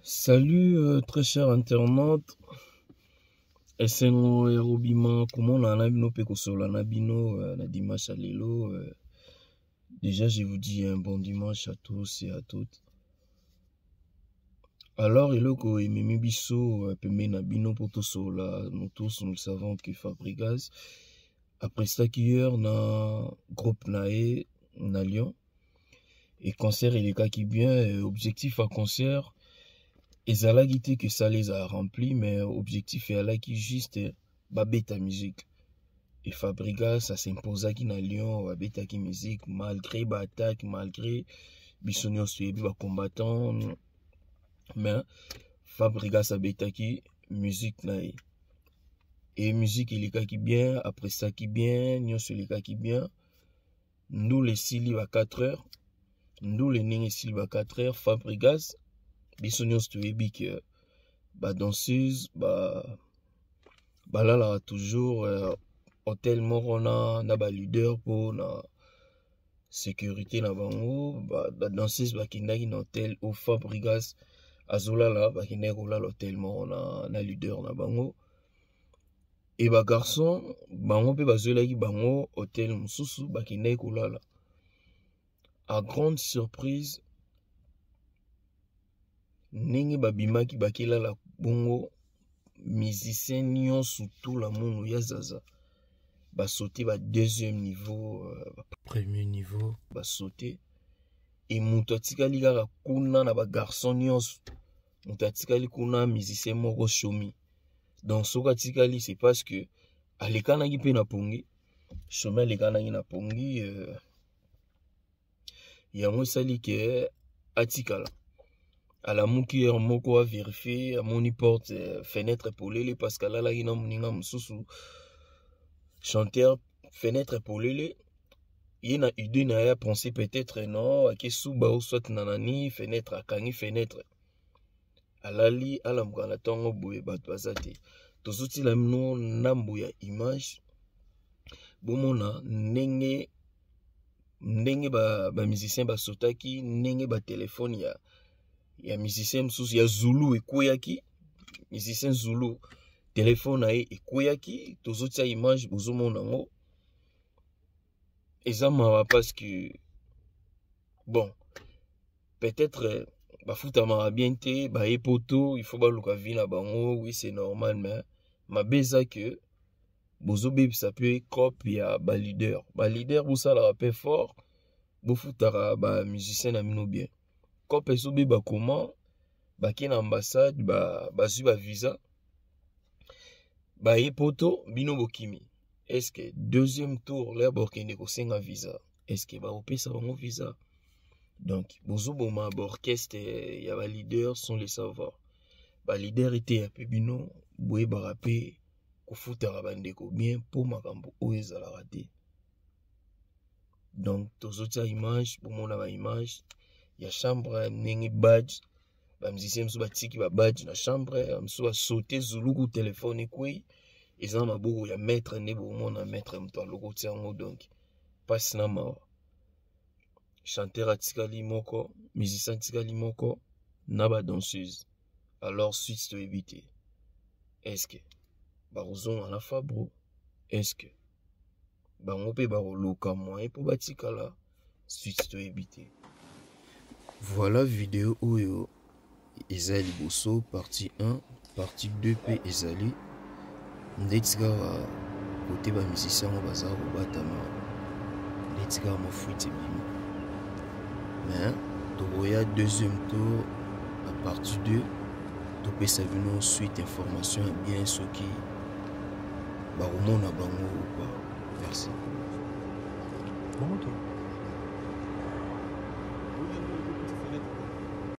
Salut très cher internaute. Esengo erobima komona na bino pe kosola na bino na dimanche à lelo. Déjà je vous dis un bon dimanche à tous et à toutes. Alors eloko ememi biso pembe na bino pour tosola, nous tous nous le savons que Fabregas après ça hier na groupe nae na Lyon et concert il est qui bien objectif à concert. Ezalaki te que ça les a remplis, mais objectif est là qui juste babeta musique. Et Fabregas ça s'imposa qui na Lyon babeta qui musique malgré attaque, malgré bisonio suivi ba combattant, mais Fabregas abeta qui musique na et musique il est qui bien après ça qui bien nyo sur les qui bien nous les sili à 4 heures nous les ning sili à 4 heures Fabregas bisonio suivi que ba danseuse ba là toujours hôtel morona na ba leader pour na sécurité na bango ba danseuse ba kindaki na hôtel au Fabregas azola là ba kindaki ko la l'hôtel morona na leader na bango et ba garçon bango pe bazola ki bango hôtel mususu ba kindaki ko la à grande surprise ndenge babimaki bakela la bongo musicien nyonso tout la monde ya zaza ba sauter ba deuxième niveau premier niveau ba sauter et muto atikali kaka kuna na ba garçon nyonso muto atikali kuna musicien moko shomi donc soka atikali c'est parce que alekanaki pe na pongi shomi alekanaki na pongi yango esali ke atikala à la mouki moko a vérifié à mon porte fenêtre polele parce que là il na moninga mususu chanteur fenêtre polele il na idée na ya penser peut-être non à suba ou soit nanani fenêtre akangi fenêtre alali ala mukana tongo boye bato bazate tozuti la mino nambo ya image bomona ndenge ba musicien ba sotaki ndenge ba téléphone ya musicien mususu ya Zulu ekoyaki musicien Zulu téléphone na ekoyaki tozotia image bozomona ngo ezama parce que bon peut-être bafutama bien te ba epoto il faut ba luka vie na bango oui c'est normal mais ma beza que bozobebisa pe cop ya ba leader bosala pe fort bofutara ba musicien na mino bien cop ezobe comment baki na ambassade bazwi ba visa ba epoto bino bokimi est-ce que deuxième tour là bokende ko senga visa est-ce que ba opesa bango visa donc bozoboma ba orchestre ya ba leader sont les savoir ba leader était ya pe bino boye ba rapé ko futara bandeko bien pour makambo o ezala raté donc tozotia image pour mona ba image ya chambre ndenge badge ba musicien mso batiki ba badge na chambre mso ba sauter Zulu ku téléphone kwei eza maboko ya maître ne bomona maître mto aloko tiango donc passe na ma chanteur atikali moko musicien atikali moko na ba danseuse alors suite to éviter est-ce que ba rozon na Fabro est-ce que bango pe ba loka moyen pour batikala suite to éviter. Voilà vidéo oyo ezali boso partie 1 partie 2 pe ezali ndetika côté ba musicien mo bazaro batama ndetika mo fuite bimi mais toya deuxième tour à partie 2 to pesa bino suite information bien ce qui ba romona bango ou pas. Merci. Bon,